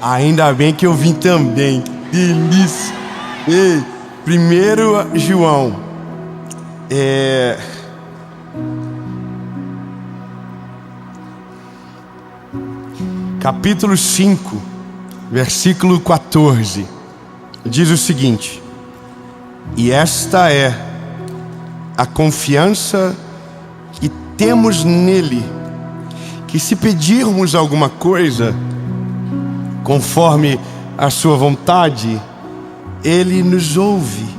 Ainda bem que eu vim também. Que delícia. Ei, 1 João. Capítulo 5, versículo 14. Diz o seguinte: e esta é a confiança que temos nele, que se pedirmos alguma coisa conforme a sua vontade, ele nos ouve.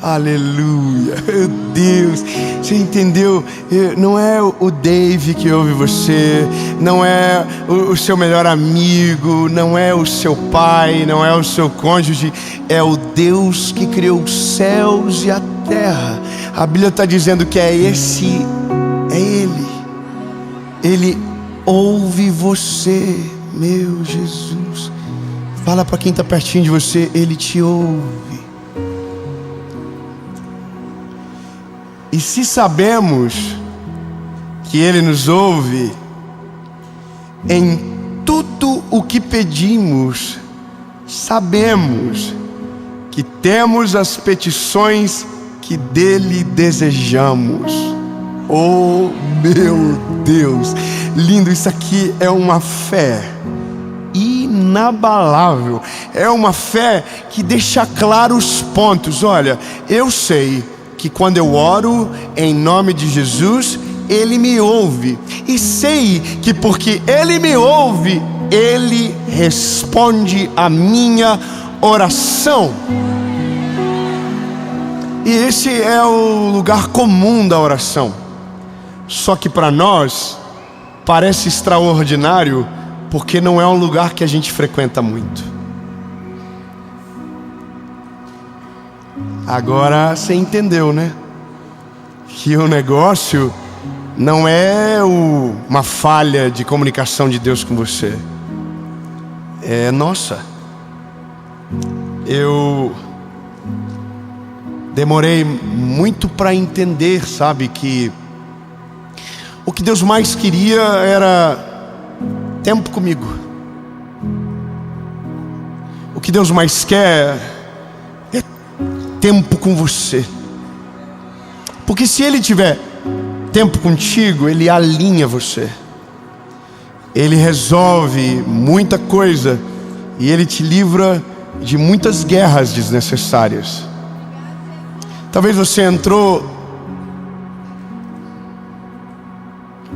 Aleluia, meu Deus, você entendeu? Não é o Dave que ouve você, não é o seu melhor amigo, não é o seu pai, não é o seu cônjuge, é o Deus que criou os céus e a terra. A Bíblia está dizendo que é Ele. Ele ouve você, meu Jesus. Fala para quem está pertinho de você, Ele te ouve. E se sabemos que Ele nos ouve, em tudo o que pedimos, sabemos que temos as petições que dele desejamos. Oh meu Deus, lindo, isso aqui é uma fé inabalável, é uma fé que deixa claro os pontos. Olha, eu sei que quando eu oro em nome de Jesus, Ele me ouve, e sei que porque Ele me ouve, Ele responde a minha oração. E esse é o lugar comum da oração. Só que para nós parece extraordinário, porque não é um lugar que a gente frequenta muito. Agora você entendeu, né? Que o negócio não é uma falha de comunicação de Deus com você. É nossa. Eu demorei muito para entender, sabe, que o que Deus mais queria era tempo comigo. O que Deus mais quer é tempo com você. Porque se Ele tiver tempo contigo, Ele alinha você, Ele resolve muita coisa, e Ele te livra de muitas guerras desnecessárias. Talvez você entrou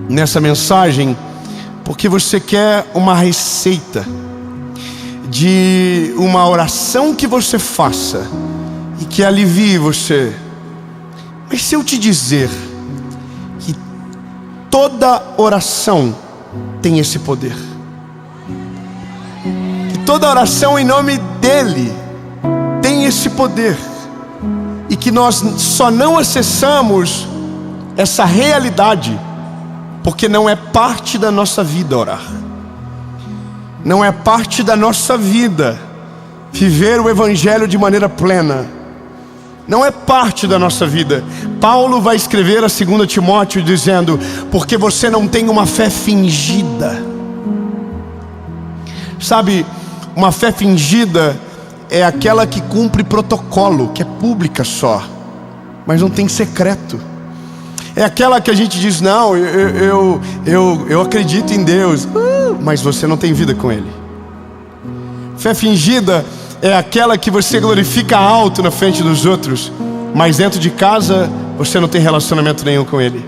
nessa mensagem porque você quer uma receita de uma oração que você faça e que alivie você. Mas se eu te dizer que toda oração tem esse poder, que toda oração em nome dEle tem esse poder, e que nós só não acessamos essa realidade porque não é parte da nossa vida orar. Não é parte da nossa vida viver o Evangelho de maneira plena. Não é parte da nossa vida. Paulo vai escrever a 2 Timóteo dizendo: porque você não tem uma fé fingida. Sabe, uma fé fingida é aquela que cumpre protocolo, que é pública só, mas não tem secreto. É aquela que a gente diz: não, eu acredito em Deus, mas você não tem vida com Ele. Fé fingida é aquela que você glorifica alto na frente dos outros, mas dentro de casa você não tem relacionamento nenhum com Ele.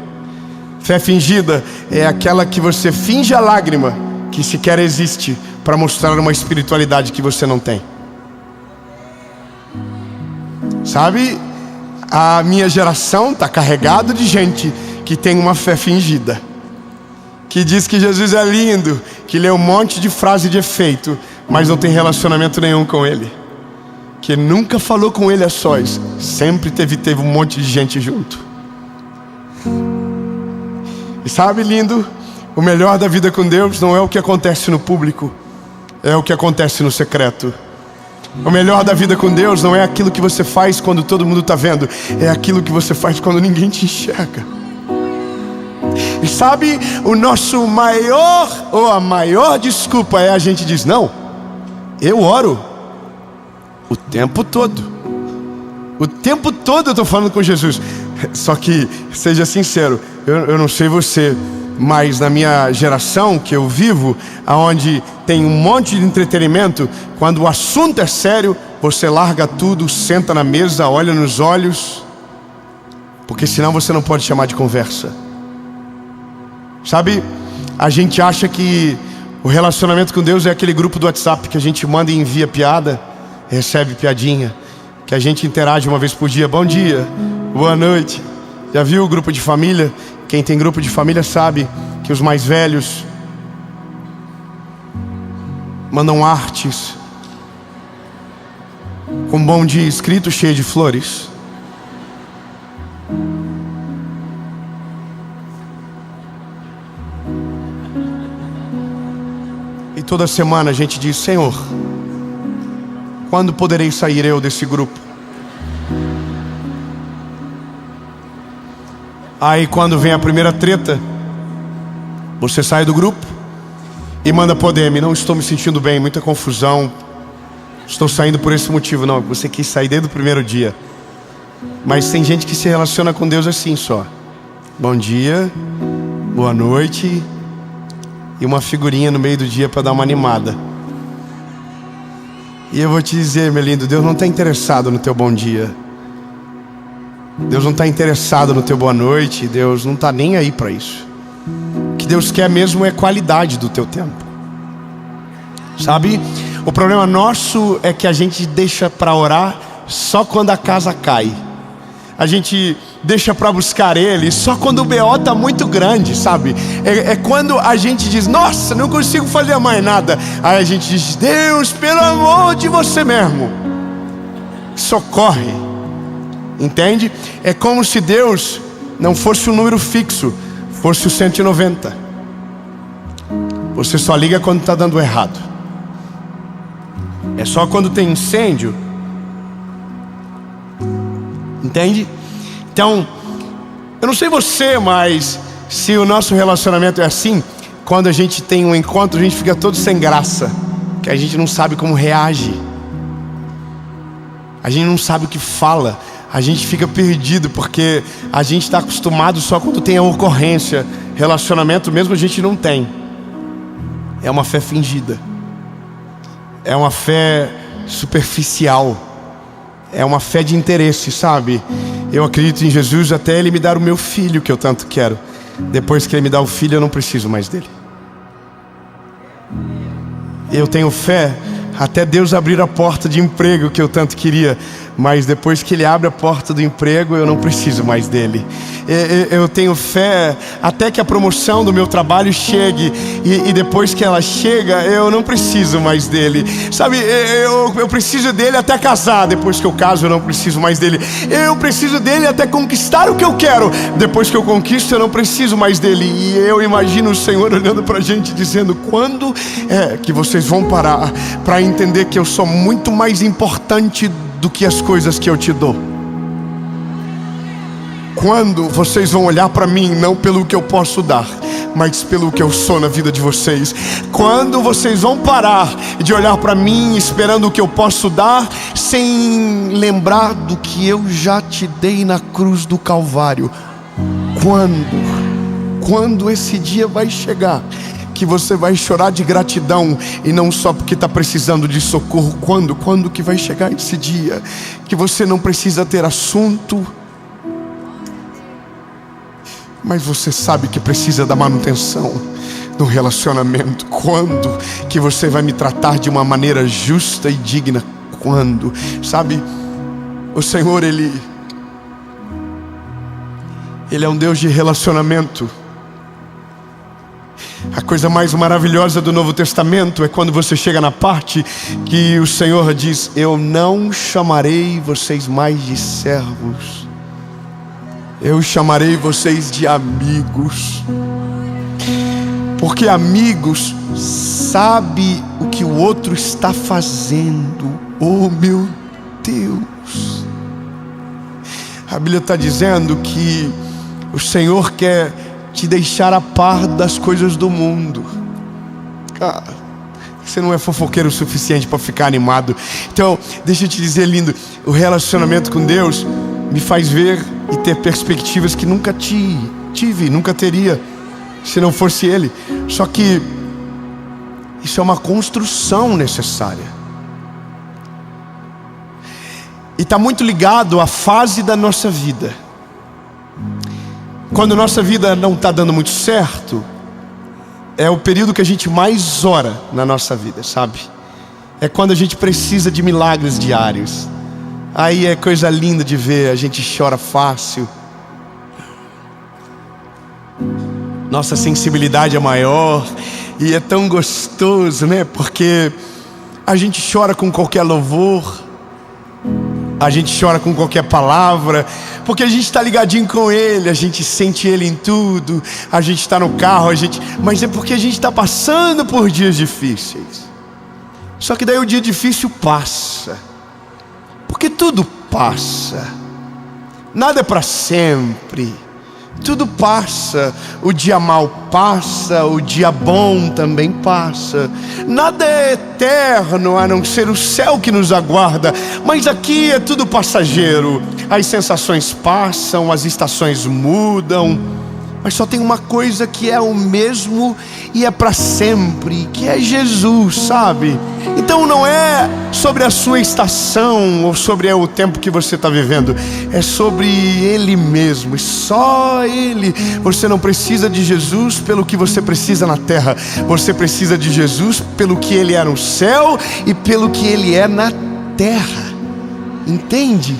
Fé fingida é aquela que você finge a lágrima que sequer existe para mostrar uma espiritualidade que você não tem. Sabe, a minha geração está carregada de gente que tem uma fé fingida, que diz que Jesus é lindo, que lê um monte de frase de efeito, mas não tem relacionamento nenhum com Ele, que nunca falou com Ele a sós, sempre teve um monte de gente junto. E sabe, lindo, o melhor da vida com Deus não é o que acontece no público, é o que acontece no secreto. O melhor da vida com Deus não é aquilo que você faz quando todo mundo está vendo, é aquilo que você faz quando ninguém te enxerga. E sabe, o nosso maior, ou a maior desculpa é a gente diz: não, eu oro o tempo todo. O tempo todo eu estou falando com Jesus. Só que, seja sincero, eu não sei você, mas na minha geração que eu vivo, onde tem um monte de entretenimento, quando o assunto é sério, você larga tudo, senta na mesa, olha nos olhos, porque senão você não pode chamar de conversa. Sabe, a gente acha que o relacionamento com Deus é aquele grupo do WhatsApp que a gente manda e envia piada, recebe piadinha, que a gente interage uma vez por dia: bom dia, boa noite. Já viu o grupo de família? Quem tem grupo de família sabe que os mais velhos mandam artes com bom dia escrito, cheio de flores. E toda semana a gente diz: Senhor, quando poderei sair eu desse grupo? Aí quando vem a primeira treta, você sai do grupo e manda pro DM: não estou me sentindo bem, muita confusão, estou saindo por esse motivo. Não, você quis sair desde o primeiro dia. Mas tem gente que se relaciona com Deus assim só: bom dia, boa noite, e uma figurinha no meio do dia para dar uma animada. E eu vou te dizer, meu lindo, Deus não está interessado no teu bom dia. Deus não está interessado no teu boa noite. Deus não está nem aí para isso. O que Deus quer mesmo é qualidade do teu tempo. Sabe, o problema nosso é que a gente deixa para orar só quando a casa cai. A gente deixa para buscar Ele só quando o BO está muito grande, sabe? É quando a gente diz: nossa, não consigo fazer mais nada. Aí a gente diz: Deus, pelo amor de você mesmo, socorre. Entende? É como se Deus não fosse um número fixo, fosse o 190. Você só liga quando está dando errado. É só quando tem incêndio. Entende? Então, eu não sei você, mas se o nosso relacionamento é assim, quando a gente tem um encontro, a gente fica todo sem graça, que a gente não sabe como reage, a gente não sabe o que fala, a gente fica perdido, porque a gente está acostumado só quando tem a ocorrência. Relacionamento mesmo a gente não tem. É uma fé fingida, é uma fé superficial, é uma fé de interesse, sabe? Eu acredito em Jesus até Ele me dar o meu filho que eu tanto quero. Depois que Ele me dá o filho, eu não preciso mais dele. Eu tenho fé até Deus abrir a porta de emprego que eu tanto queria. Mas depois que Ele abre a porta do emprego, eu não preciso mais dele. Eu tenho fé até que a promoção do meu trabalho chegue, e depois que ela chega, eu não preciso mais dele. Sabe, eu preciso dele até casar. Depois que eu caso, eu não preciso mais dele. Eu preciso dele até conquistar o que eu quero. Depois que eu conquisto, eu não preciso mais dele. E eu imagino o Senhor olhando pra gente dizendo: quando é que vocês vão parar para entender que eu sou muito mais importante do que as coisas que eu te dou? Quando vocês vão olhar para mim não pelo que eu posso dar, mas pelo que eu sou na vida de vocês? Quando vocês vão parar de olhar para mim esperando o que eu posso dar, sem lembrar do que eu já te dei na cruz do Calvário? Quando esse dia vai chegar que você vai chorar de gratidão, e não só porque está precisando de socorro? Quando que vai chegar esse dia que você não precisa ter assunto, mas você sabe que precisa da manutenção do relacionamento? Quando que você vai me tratar de uma maneira justa e digna? Quando? Sabe, o Senhor, Ele é um Deus de relacionamento. A coisa mais maravilhosa do Novo Testamento é quando você chega na parte que o Senhor diz: eu não chamarei vocês mais de servos, eu chamarei vocês de amigos. Porque amigos sabe o que o outro está fazendo. Oh meu Deus! A Bíblia está dizendo que o Senhor quer te deixar a par das coisas do mundo. Cara, você não é fofoqueiro o suficiente para ficar animado. Então, deixa eu te dizer, lindo, o relacionamento com Deus me faz ver e ter perspectivas que nunca tive, nunca teria, se não fosse Ele. Só que isso é uma construção necessária. E está muito ligado à fase da nossa vida. Quando nossa vida não está dando muito certo, é o período que a gente mais ora na nossa vida, sabe? É quando a gente precisa de milagres diários. Aí é coisa linda de ver, a gente chora fácil. Nossa sensibilidade é maior e é tão gostoso, né? Porque a gente chora com qualquer louvor, a gente chora com qualquer palavra, porque a gente está ligadinho com Ele, a gente sente Ele em tudo, a gente está no carro, mas é porque a gente está passando por dias difíceis. Só que daí o dia difícil passa, porque tudo passa, nada é para sempre, tudo passa. O dia mau passa, o dia bom também passa. Nada é eterno a não ser o céu que nos aguarda. Mas aqui é tudo passageiro. As sensações passam, as estações mudam, mas só tem uma coisa que é o mesmo e é para sempre, que é Jesus, sabe? Então não é sobre a sua estação ou sobre o tempo que você está vivendo, é sobre Ele mesmo, e só Ele. Você não precisa de Jesus pelo que você precisa na terra, você precisa de Jesus pelo que Ele é no céu e pelo que Ele é na terra, entende?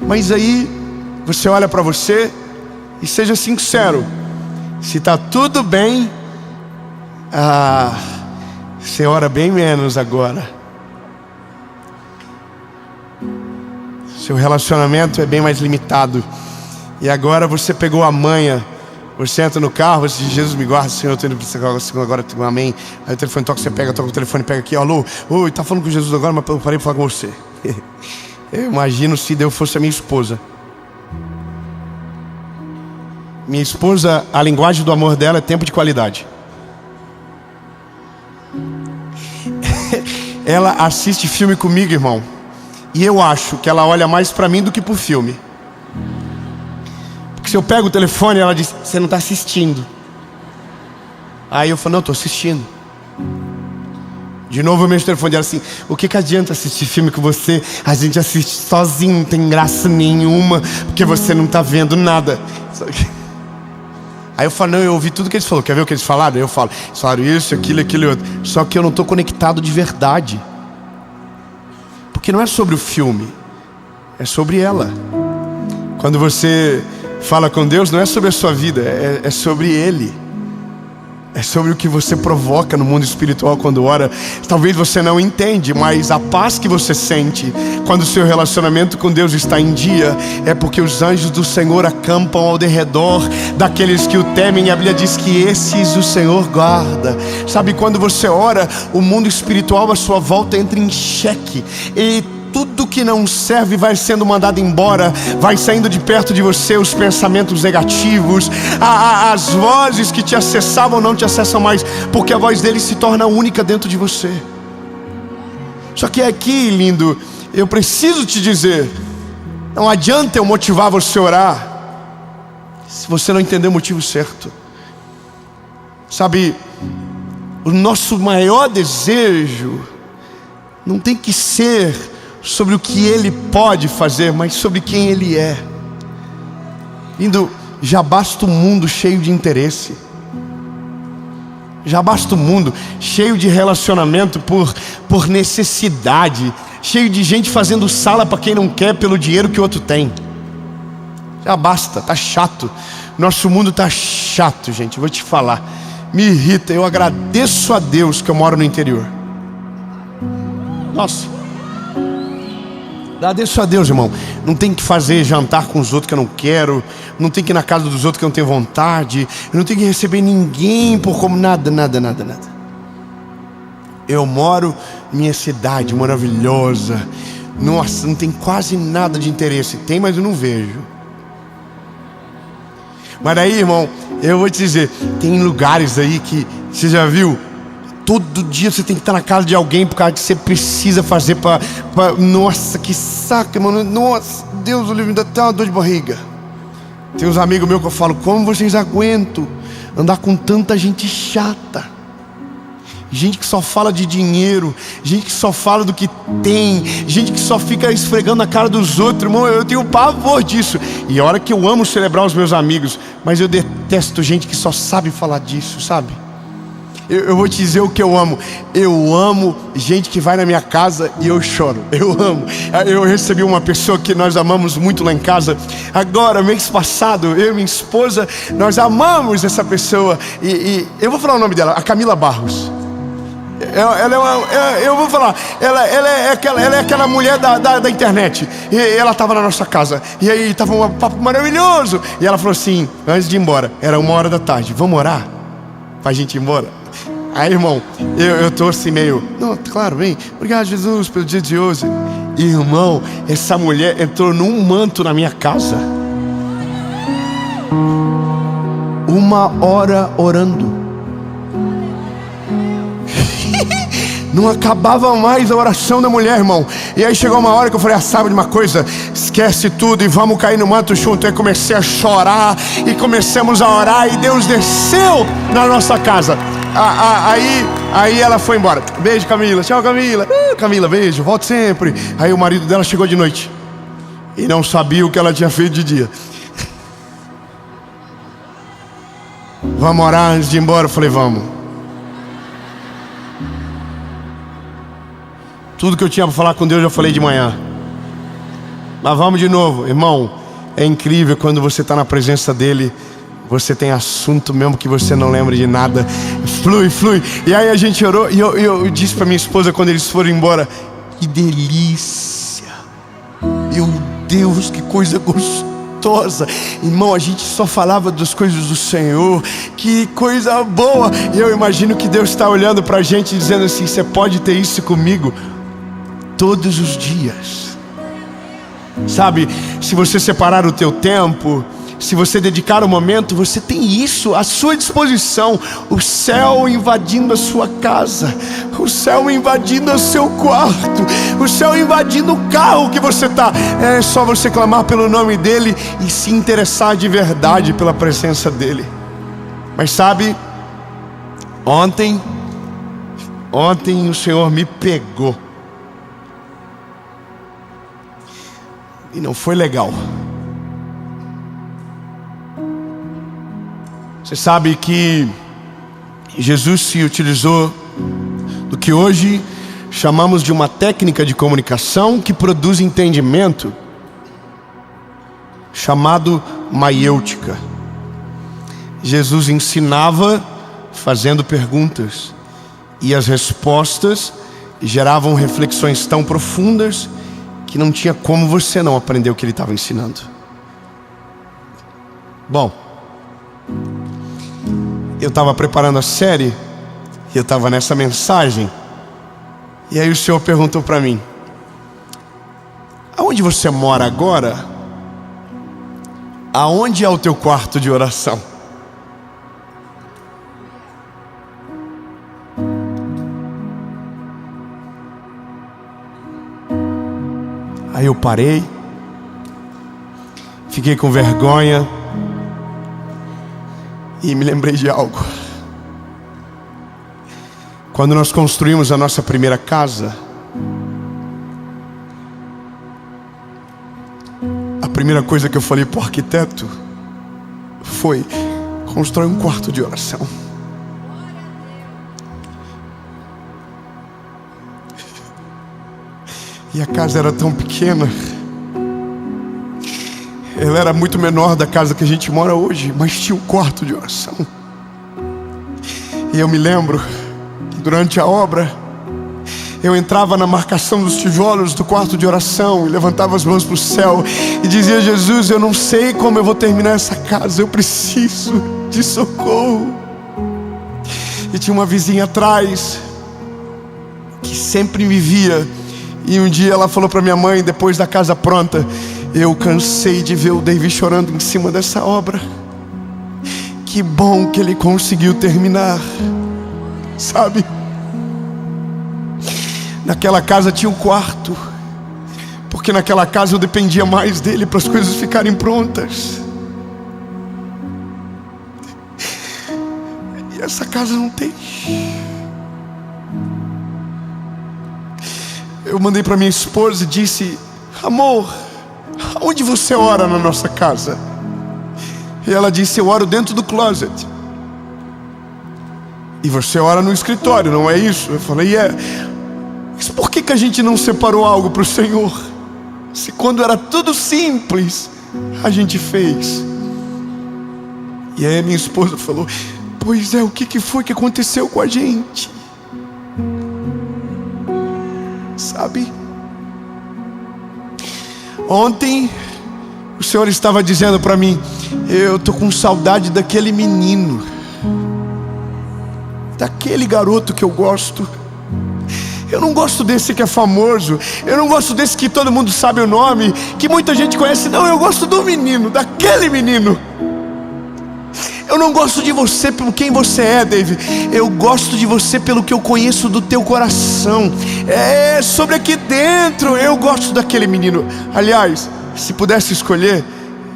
Mas aí você olha para você e seja sincero. Se está tudo bem, você ora bem menos agora. Seu relacionamento é bem mais limitado. E agora você pegou a manha. Você entra no carro, você diz: Jesus me guarda, Senhor, eu estou indo para agora, amém. Aí o telefone toca, você toca o telefone, pega aqui, alô, oi, está falando com Jesus agora, mas eu parei para falar com você. Eu imagino se Deus fosse a minha esposa. Minha esposa, a linguagem do amor dela é tempo de qualidade. Ela assiste filme comigo, irmão, e eu acho que ela olha mais pra mim do que pro filme. Porque se eu pego o telefone, ela diz: você não tá assistindo. Aí eu falo: não, eu tô assistindo. De novo eu mexo o telefone dela assim: o que adianta assistir filme com você? A gente assiste sozinho, não tem graça nenhuma, porque você não tá vendo nada. Aí eu falo: não, eu ouvi tudo que eles falaram. Quer ver o que eles falaram? Eu falo: eles falaram isso, aquilo e outro. Só que eu não estou conectado de verdade. Porque não é sobre o filme, é sobre ela. Quando você fala com Deus, não é sobre a sua vida, é sobre Ele. É sobre o que você provoca no mundo espiritual quando ora. Talvez você não entende, mas a paz que você sente quando o seu relacionamento com Deus está em dia é porque os anjos do Senhor acampam ao derredor daqueles que o temem. A Bíblia diz que esses o Senhor guarda. Sabe, quando você ora, o mundo espiritual à sua volta entra em xeque, e tudo que não serve vai sendo mandado embora, vai saindo de perto de você. Os pensamentos negativos, as vozes que te acessavam não te acessam mais, porque a voz dele se torna única dentro de você. Só que aqui, lindo, eu preciso te dizer, não adianta eu motivar você a orar se você não entender o motivo certo. Sabe, o nosso maior desejo não tem que ser sobre o que Ele pode fazer, mas sobre quem Ele é. Lindo, já basta um mundo cheio de interesse. Já basta um mundo cheio de relacionamento por necessidade, cheio de gente fazendo sala para quem não quer pelo dinheiro que o outro tem. Já basta, tá chato. Nosso mundo tá chato, gente, vou te falar. Me irrita. Eu agradeço a Deus que eu moro no interior. Nossa, agradeço a Deus, irmão. Não tem que fazer jantar com os outros que eu não quero, não tem que ir na casa dos outros que eu não tenho vontade, eu não tenho que receber ninguém por como nada. Eu moro em minha cidade maravilhosa. Nossa, não tem quase nada de interesse. Tem, mas eu não vejo. Mas aí, irmão, eu vou te dizer, tem lugares aí que você já viu, todo dia você tem que estar na casa de alguém por causa que você precisa fazer pra... Nossa, que saco, mano. Nossa, Deus, o livro ainda tá uma dor de barriga. Tem uns amigos meus que eu falo, como vocês aguentam andar com tanta gente chata? Gente que só fala de dinheiro, gente que só fala do que tem, gente que só fica esfregando a cara dos outros. Irmão, eu tenho pavor disso. E a hora que eu amo celebrar os meus amigos, mas eu detesto gente que só sabe falar disso, sabe? Eu vou te dizer o que eu amo. Eu amo gente que vai na minha casa e eu choro. Eu amo. Eu recebi uma pessoa que nós amamos muito lá em casa. Agora, mês passado, eu e minha esposa, nós amamos essa pessoa. E eu vou falar o nome dela, a Camila Barros. Eu vou falar, ela é aquela mulher da internet. E ela estava na nossa casa. E aí estava um papo maravilhoso. E ela falou assim, antes de ir embora, era 1h da tarde, vamos orar? Pra gente ir embora? Aí, irmão, eu tô assim meio, não, claro, vem, obrigado Jesus pelo dia de hoje. Irmão, essa mulher entrou num manto na minha casa. 1h orando. Não acabava mais a oração da mulher, irmão. E aí chegou uma hora que eu falei, sabe de uma coisa? Esquece tudo e vamos cair no manto junto. Aí comecei a chorar e começamos a orar e Deus desceu na nossa casa. Aí ela foi embora. Beijo, Camila. Tchau, Camila. Camila, beijo, volto sempre. Aí o marido dela chegou de noite e não sabia o que ela tinha feito de dia. Vamos orar antes de ir embora? Eu falei, vamos. Tudo que eu tinha para falar com Deus eu já falei de manhã. Mas vamos de novo, irmão. É incrível quando você está na presença dele. Você tem assunto mesmo que você não lembra de nada. Flui. E aí a gente orou. E eu disse para minha esposa quando eles foram embora, que delícia. Meu Deus, que coisa gostosa. Irmão, a gente só falava das coisas do Senhor. Que coisa boa. E eu imagino que Deus está olhando para a gente dizendo assim, você pode ter isso comigo todos os dias. Sabe, se você separar o teu tempo, se você dedicar um momento, você tem isso à sua disposição. O céu invadindo a sua casa, o céu invadindo o seu quarto, o céu invadindo o carro que você está. É só você clamar pelo nome dele e se interessar de verdade pela presença dele. Mas sabe, ontem o Senhor me pegou. E não foi legal. Você sabe que Jesus se utilizou do que hoje chamamos de uma técnica de comunicação que produz entendimento, chamado maiêutica. Jesus ensinava fazendo perguntas, e as respostas geravam reflexões tão profundas que não tinha como você não aprender o que ele estava ensinando. Bom, eu estava preparando a série e eu estava nessa mensagem. E aí o Senhor perguntou para mim: aonde você mora agora? Aonde é o teu quarto de oração? Aí eu parei, fiquei com vergonha e me lembrei de algo. Quando nós construímos a nossa primeira casa, a primeira coisa que eu falei para o arquiteto foi: constrói um quarto de oração. E a casa era tão pequena, ela era muito menor da casa que a gente mora hoje, mas tinha um quarto de oração. E eu me lembro que durante a obra, eu entrava na marcação dos tijolos do quarto de oração e levantava as mãos para o céu e dizia: Jesus, eu não sei como eu vou terminar essa casa, eu preciso de socorro. E tinha uma vizinha atrás que sempre me via. E um dia ela falou para minha mãe, depois da casa pronta: eu cansei de ver o David chorando em cima dessa obra. que bom que ele conseguiu terminar. Sabe? Naquela casa tinha um quarto, porque naquela casa eu dependia mais dele para as coisas ficarem prontas. E essa casa não tem. Eu mandei para minha esposa e disse: amor, aonde você ora na nossa casa? E ela disse: eu oro dentro do closet. E você ora no escritório, não é isso? Eu falei: é. Mas por que a gente não separou algo para o Senhor? Se quando era tudo simples, a gente fez. E aí minha esposa falou: pois é, o que foi que aconteceu com a gente? Sabe? Ontem o Senhor estava dizendo para mim: eu tô com saudade daquele menino, daquele garoto que eu gosto. Eu não gosto desse que é famoso, eu não gosto desse que todo mundo sabe o nome, que muita gente conhece. Não, eu gosto do menino, daquele menino. Eu não gosto de você pelo quem você é, David. Eu gosto de você pelo que eu conheço do teu coração. É sobre aqui dentro. Eu gosto daquele menino. Aliás, se pudesse escolher,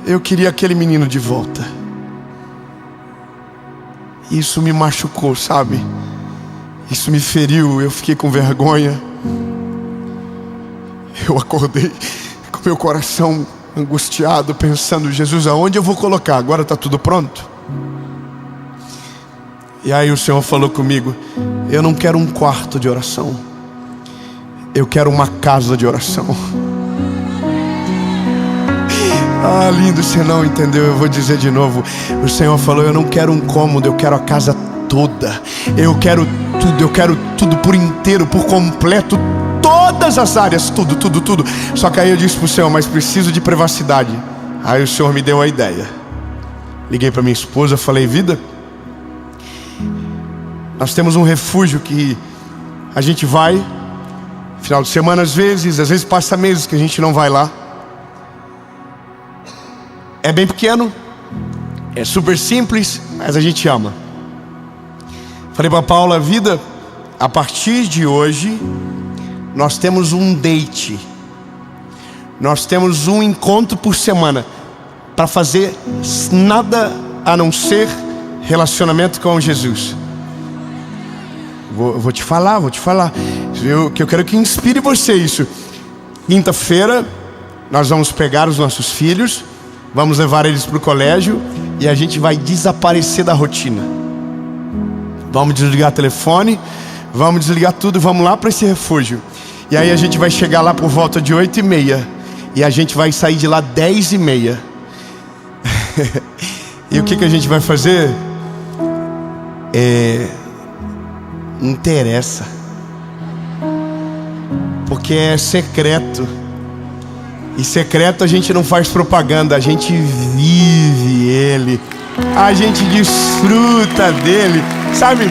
eu queria aquele menino de volta. Isso me machucou, sabe? Isso me feriu, eu fiquei com vergonha. Eu acordei com meu coração angustiado, pensando: Jesus, aonde eu vou colocar? Agora está tudo pronto. E aí o Senhor falou comigo: eu não quero um quarto de oração, eu quero uma casa de oração. Ah, lindo, você não entendeu, eu vou dizer de novo. O Senhor falou: eu não quero um cômodo, eu quero a casa toda. Eu quero tudo por inteiro, por completo, todas as áreas, tudo. Só que aí eu disse pro Senhor: mas preciso de privacidade. Aí o Senhor me deu a ideia. Liguei para minha esposa, falei: vida, nós temos um refúgio que a gente vai final de semana às vezes passa meses que a gente não vai lá. É bem pequeno, é super simples, mas a gente ama. Falei para Paula: vida, a partir de hoje nós temos um date, nós temos um encontro por semana para fazer nada a não ser relacionamento com Jesus. Vou te falar. Eu quero que inspire você isso. Quinta-feira nós vamos pegar os nossos filhos, vamos levar eles para o colégio e a gente vai desaparecer da rotina. Vamos desligar o telefone, vamos desligar tudo, vamos lá para esse refúgio. E aí a gente vai chegar lá por volta de 8h30 e a gente vai sair de lá 10h30. E o que a gente vai fazer? Não interessa, porque é secreto. E secreto a gente não faz propaganda, a gente vive ele, a gente desfruta dele, sabe?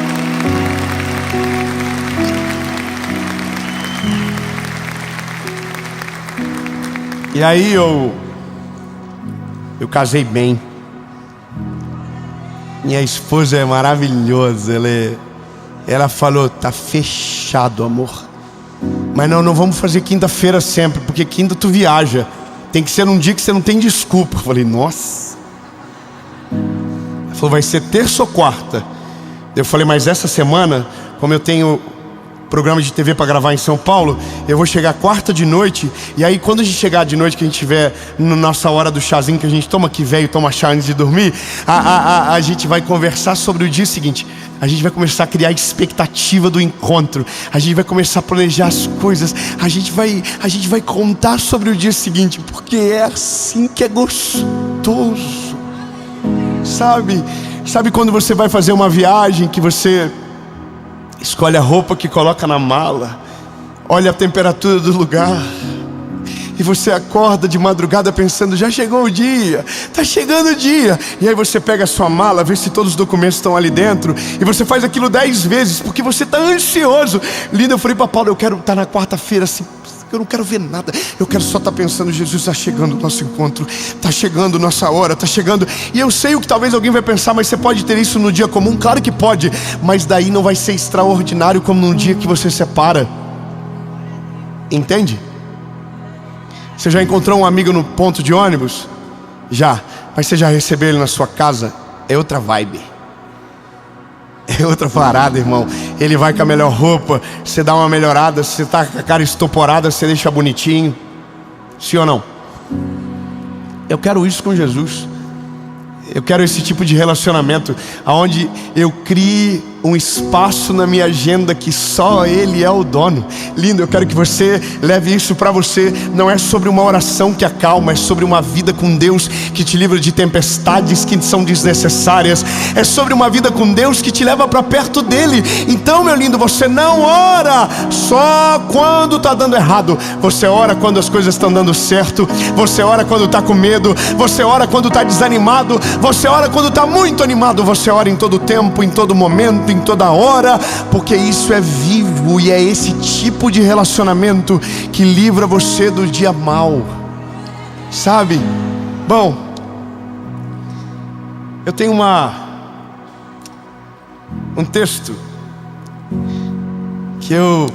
E aí eu casei bem. Minha esposa é maravilhosa. Ela falou: tá fechado, amor. Mas não vamos fazer quinta-feira sempre, porque quinta tu viaja. Tem que ser num dia que você não tem desculpa. Eu falei: nossa. Ela falou: vai ser terça ou quarta? Eu falei: mas essa semana, como eu tenho programa de TV para gravar em São Paulo, eu vou chegar quarta de noite. E aí quando a gente chegar de noite, que a gente tiver na nossa hora do chazinho que a gente toma, que velho toma chá antes de dormir, a gente vai conversar sobre o dia seguinte. A gente vai começar a criar a expectativa do encontro. A gente vai começar a planejar as coisas. A gente vai contar sobre o dia seguinte, porque é assim que é gostoso. Sabe quando você vai fazer uma viagem, que você escolhe a roupa que coloca na mala, olha a temperatura do lugar, e você acorda de madrugada pensando: já chegou o dia, tá chegando o dia. E aí você pega a sua mala, vê se todos os documentos estão ali dentro, e você faz aquilo 10 vezes, porque você tá ansioso. Linda, eu falei pra Paula: eu quero estar na quarta-feira assim, eu não quero ver nada. Eu quero só estar pensando: Jesus, está chegando o nosso encontro, está chegando nossa hora, está chegando. E eu sei o que talvez alguém vai pensar: mas você pode ter isso no dia comum? Claro que pode, mas daí não vai ser extraordinário como no dia que você separa. Entende? Você já encontrou um amigo no ponto de ônibus? Já. Mas você já recebeu ele na sua casa? É outra vibe, é outra parada, irmão. Ele vai com a melhor roupa, você dá uma melhorada. Se você tá com a cara estoporada, você deixa bonitinho. Sim ou não? Eu quero isso com Jesus. Eu quero esse tipo de relacionamento, onde eu crie um espaço na minha agenda que só Ele é o dono. Lindo, eu quero que você leve isso para você. Não é sobre uma oração que acalma, é sobre uma vida com Deus que te livra de tempestades que são desnecessárias. É sobre uma vida com Deus que te leva para perto dEle. Então, meu lindo, você não ora só quando está dando errado. Você ora quando as coisas estão dando certo. Você ora quando está com medo. Você ora quando está desanimado. Você ora quando está muito animado. Você ora em todo tempo, em todo momento, em toda hora, porque isso é vivo. E é esse tipo de relacionamento que livra você do dia mau, sabe? Bom, eu tenho um texto que eu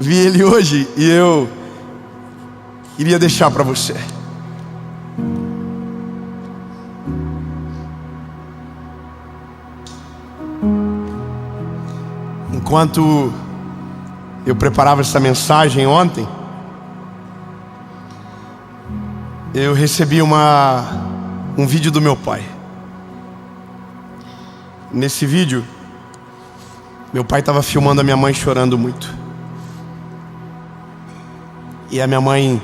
vi ele hoje e eu queria deixar para você. Enquanto eu preparava essa mensagem ontem, eu recebi um vídeo do meu pai. Nesse vídeo, meu pai estava filmando a minha mãe chorando muito. E a minha mãe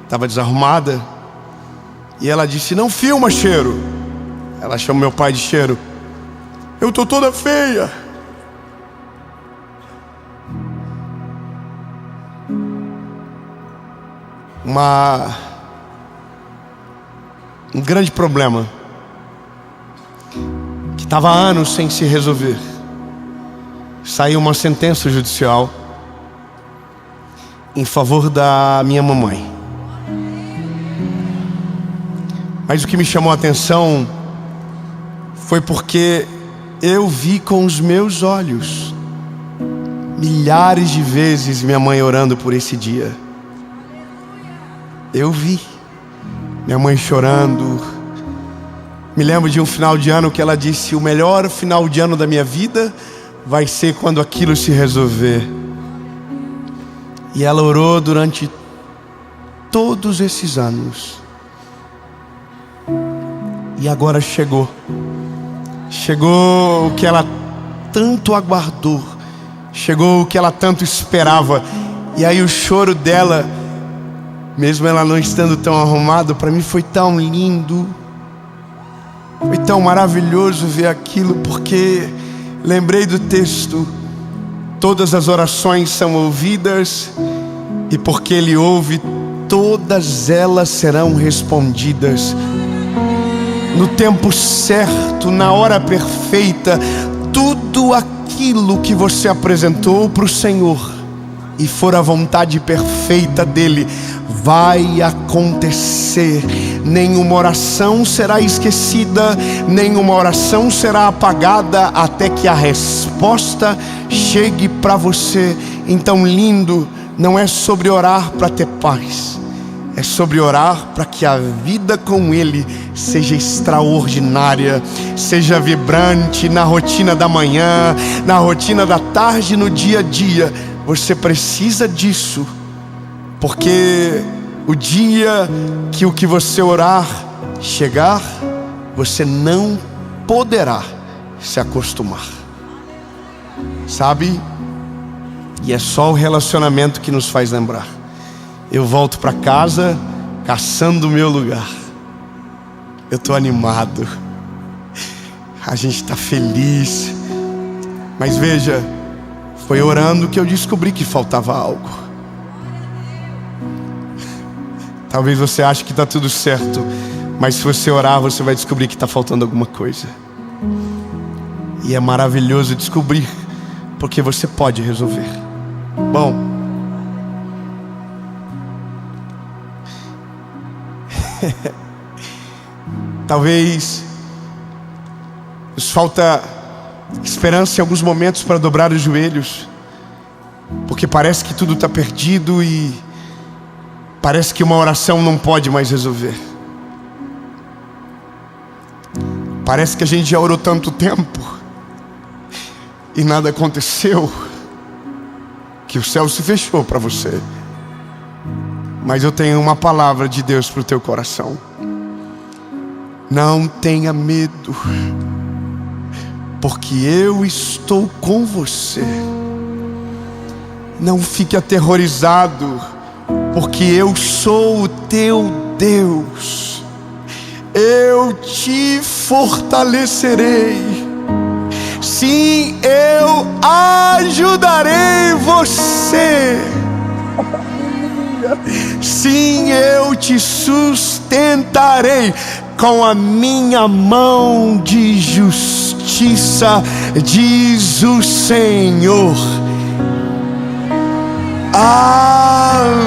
estava desarrumada. E ela disse: não filma, Cheiro. Ela chama meu pai de Cheiro. Eu tô toda feia. Um grande problema que estava há anos sem se resolver. Saiu uma sentença judicial em favor da minha mamãe. Mas o que me chamou a atenção foi porque eu vi com os meus olhos milhares de vezes minha mãe orando por esse dia. Eu vi minha mãe chorando. Me lembro de um final de ano que ela disse: o melhor final de ano da minha vida vai ser quando aquilo se resolver. E ela orou durante todos esses anos. E agora chegou o que ela tanto aguardou. Chegou o que ela tanto esperava. E aí o choro dela, mesmo ela não estando tão arrumada, para mim foi tão lindo. Foi tão maravilhoso ver aquilo, porque lembrei do texto: todas as orações são ouvidas, e porque Ele ouve, todas elas serão respondidas. No tempo certo, na hora perfeita, tudo aquilo que você apresentou para o Senhor e for a vontade perfeita dEle, vai acontecer. Nenhuma oração será esquecida, nenhuma oração será apagada, até que a resposta chegue para você. Então, lindo, não é sobre orar para ter paz, é sobre orar para que a vida com Ele seja extraordinária, seja vibrante na rotina da manhã, na rotina da tarde, no dia a dia. Você precisa disso, porque o dia que o que você orar chegar, você não poderá se acostumar, sabe? E é só o relacionamento que nos faz lembrar. Eu volto para casa caçando o meu lugar. Eu estou animado, a gente está feliz. Mas veja, foi orando que eu descobri que faltava algo. Talvez você ache que está tudo certo, mas se você orar, você vai descobrir que está faltando alguma coisa. E é maravilhoso descobrir, porque você pode resolver. Bom, Talvez nos falta esperança em alguns momentos para dobrar os joelhos, porque parece que tudo está perdido e parece que uma oração não pode mais resolver. Parece que a gente já orou tanto tempo e nada aconteceu, que o céu se fechou para você. Mas eu tenho uma palavra de Deus para o teu coração. Não tenha medo, porque eu estou com você. Não fique aterrorizado, porque eu sou o teu Deus. Eu te fortalecerei. Sim, eu ajudarei você. Sim, eu te sustentarei com a minha mão de justiça, diz o Senhor. Aleluia.